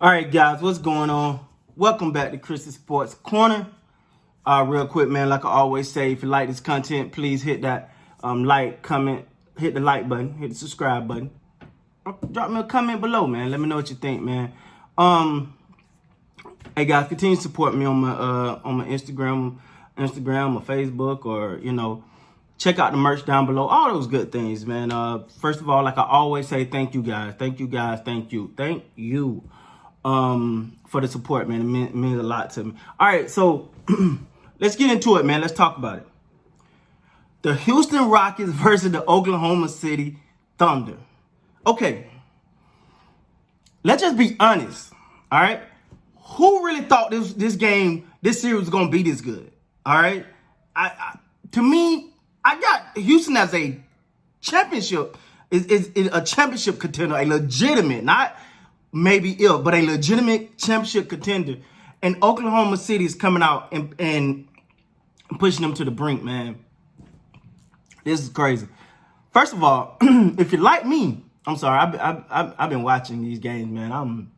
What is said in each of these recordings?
All right, guys, what's going on? Welcome back to Chris's Sports Corner. Real quick, man, like I always say, if you like this content, please hit that like, comment, hit the like button, hit the subscribe button. Drop me a comment below, man. Let me know what you think, man. Hey guys, continue to support me on my Instagram, or Facebook, or check out the merch down below. All those good things, man. First of all, like I always say, thank you guys, thank you, for the support, man. It means a lot to me. All right, so let's get into it, man. Let's talk about it. The Houston Rockets versus the Oklahoma City Thunder. Okay, let's just be honest. All right, who really thought this series was gonna be this good? All right, to me, I got Houston as a championship is a championship contender, a legitimate, not maybe ill, but a legitimate championship contender. And Oklahoma City is coming out and pushing them to the brink, man. This is crazy. First of all, if you like me, I'm sorry, I've been watching these games, man.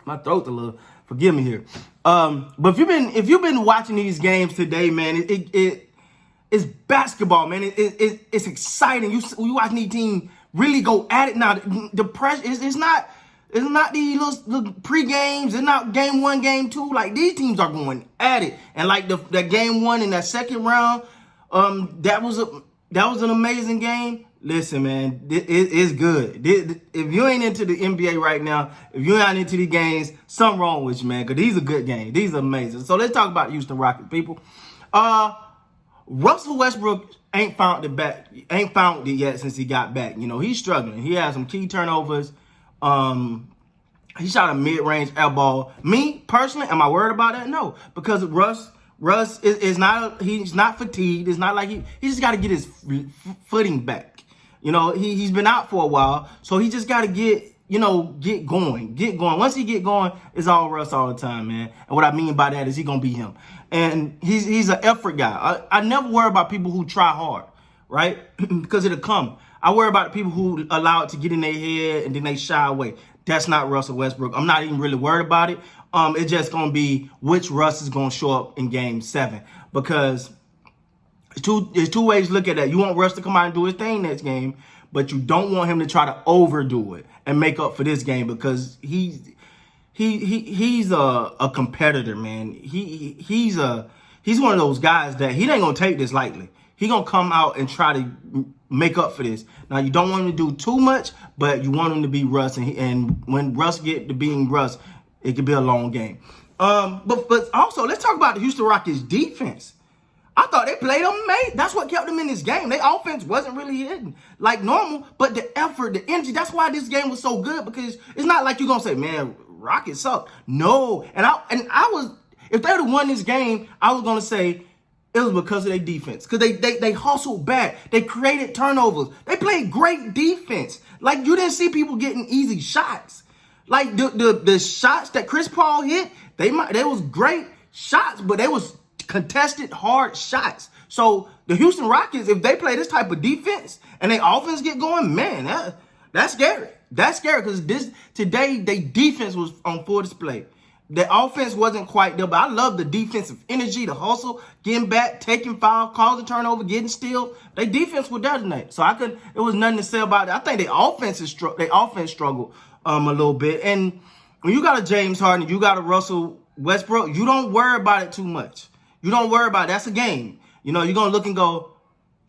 My throat's a little, forgive me here. But if you've been watching these games today, man, it's basketball, man. It's exciting. You watching these teams really go at it now. The pressure it's not these little pre-games. It's not game one, game two. Like, these teams are going at it. And like that game one in that second round, that was an amazing game. Listen, man, it's good. If you ain't into the NBA right now, if you're not into the games, something wrong with you, man, because these are good games. These are amazing. So let's talk about Houston Rockets, people. Russell Westbrook ain't found it yet since he got back. He's struggling. He has some key turnovers. He shot a mid-range air ball. Me, personally, am I worried about that? No, because Russ is not, he's not fatigued. It's not like he just got to get his footing back. He's been out for a while, so he just got to get going. Once he get going, it's all Russ all the time, man. And what I mean by that is he going to be him. And he's an effort guy. I never worry about people who try hard, right? Because it'll come. I worry about the people who allow it to get in their head and then they shy away. That's not Russell Westbrook. I'm not even really worried about it. It's just going to be which Russ is going to show up in Game 7. Because there's two ways to look at that. You want Russ to come out and do his thing next game, but you don't want him to try to overdo it and make up for this game, because he's a competitor, man. He's one of those guys that he ain't going to take this lightly. He going to come out and try to make up for this. Now, you don't want him to do too much, but you want him to be Russ. And when Russ get to being Russ, it could be a long game. But also, let's talk about the Houston Rockets defense. I thought they played amazing. That's what kept them in this game. Their offense wasn't really hitting like normal, but the effort, the energy, that's why this game was so good, because it's not like you're going to say, man, Rockets suck. No. And I was, if they would have won this game, I was going to say, it was because of their defense. Because they hustled back. They created turnovers. They played great defense. Like, you didn't see people getting easy shots. Like, the shots that Chris Paul hit, they was great shots, but they was contested, hard shots. So, the Houston Rockets, if they play this type of defense and their offense get going, man, that's scary. That's scary, because today, their defense was on full display. The offense wasn't quite there, but I love the defensive energy, the hustle, getting back, taking foul, causing turnover, getting steal. Their defense was there tonight, so it was nothing to say about it. I think their offense struggled a little bit. And when you got a James Harden, you got a Russell Westbrook, you don't worry about it too much. You don't worry about it. That's a game. You're gonna look and go,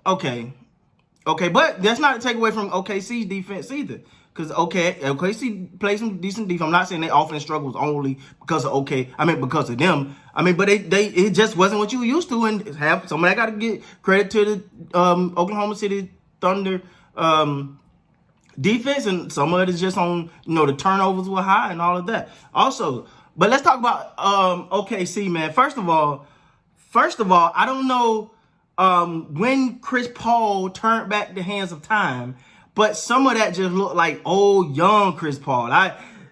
okay, but that's not to take away from OKC's defense either. Because OKC plays some decent defense. I'm not saying their offense struggles only because of because of them. But it just wasn't what you were used to, and somebody got to get credit to the Oklahoma City Thunder defense, and some of it is just on the turnovers were high and all of that. Also, but let's talk about OKC, man. First of all, I don't know when Chris Paul turned back the hands of time. But some of that just looked like old, young Chris Paul.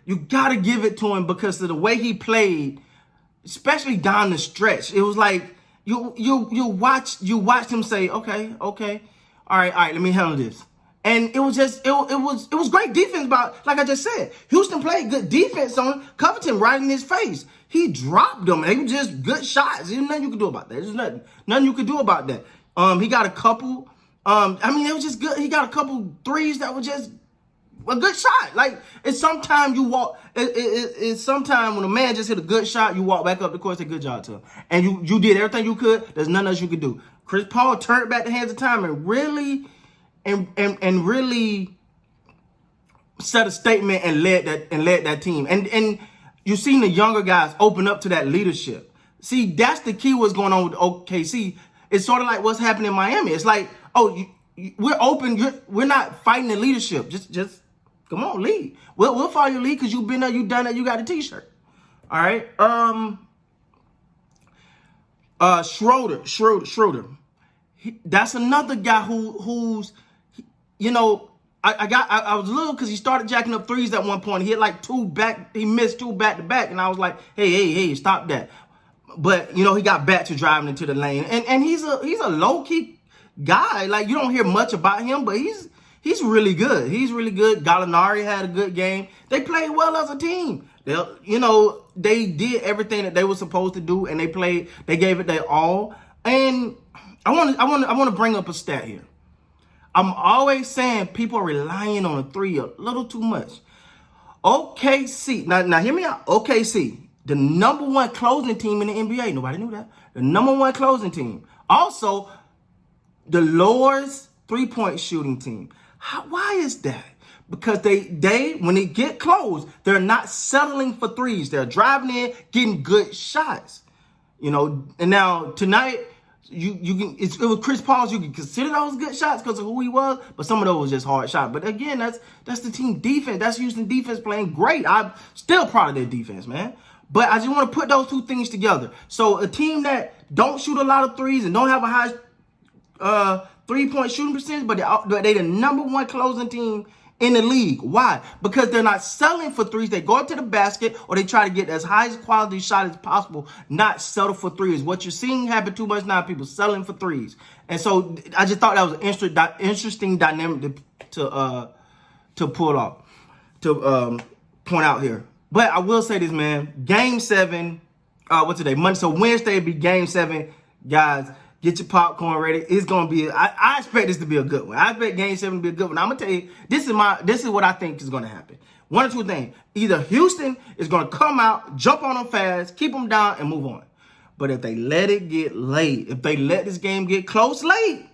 You got to give it to him because of the way he played, especially down the stretch. It was like you watched him say, okay, all right, let me handle this. And it was just, it was great defense. But like I just said, Houston played good defense on Covington right in his face. He dropped them. They were just good shots. There's nothing you could do about that. There's nothing you could do about that. He got a couple. I mean, it was just good. He got a couple threes that were just a good shot. Like, it's sometimes you walk. It's sometimes when a man just hit a good shot, you walk back up the court, say good job to him, and you did everything you could. There's nothing else you could do. Chris Paul turned back the hands of time and really. And really set a statement and led that team. And you've seen the younger guys open up to that leadership. See, that's the key what's going on with OKC. It's sort of like what's happening in Miami. It's like, oh, we're open. We're not fighting the leadership. Just come on, lead. We'll follow your lead because you've been there, you've done it, you got a t-shirt. All right. Schroeder. That's another guy who's, you know, I was a little because he started jacking up threes at one point. He had like he missed two back to back, and I was like, hey, stop that. But you know, he got back to driving into the lane, and he's a low key guy. Like, you don't hear much about him, but he's really good. He's really good. Gallinari had a good game. They played well as a team. They did everything that they were supposed to do, and they gave it their all. And I want to bring up a stat here. I'm always saying people are relying on a three a little too much. OKC, now hear me out. OKC, the number one closing team in the NBA. Nobody knew that. The number one closing team. Also, the lowest three-point shooting team. Why is that? Because they when they get close, they're not settling for threes. They're driving in, getting good shots. And now tonight, you can, it was Chris Paul's, you can consider those good shots because of who he was, but some of those was just hard shots. But again, that's the team defense. That's Houston defense playing great. I'm still proud of their defense, man. But I just want to put those two things together. So a team that don't shoot a lot of threes and don't have a high three-point shooting percentage, but they the number one closing team in the league. Why? Because they're not selling for threes. They go up to the basket, or they try to get as high quality shot as possible, not settle for threes. What you're seeing happen too much now, people selling for threes. And so I just thought that was an interesting dynamic to pull off, to point out here. But I will say this, man. Game 7, what's today? Monday. So Wednesday will be Game 7. Guys, get your popcorn ready. It's gonna be. I expect this to be a good one. I expect Game 7 to be a good one. I'm gonna tell you, this is what I think is gonna happen. One or two things. Either Houston is gonna come out, jump on them fast, keep them down, and move on. But if they let it get late, if they let this game get close late,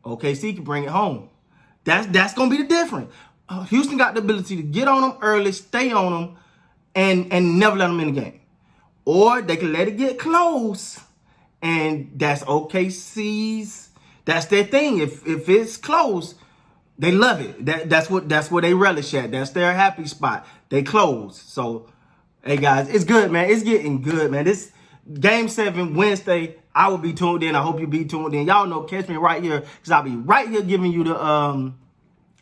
OKC can bring it home. That's gonna be the difference. Houston got the ability to get on them early, stay on them, and never let them in the game. Or they can let it get close. And that's OKC's. That's their thing. If it's close, they love it. That's where they relish at. That's their happy spot. They close. So, hey guys, it's good, man. It's getting good, man. This Game 7 Wednesday, I will be tuned in. I hope you be tuned in. Y'all know, catch me right here because I'll be right here giving you the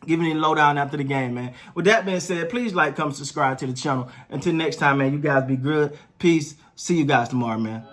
giving you the lowdown after the game, man. With that being said, please like, comment, subscribe to the channel. Until next time, man. You guys be good. Peace. See you guys tomorrow, man.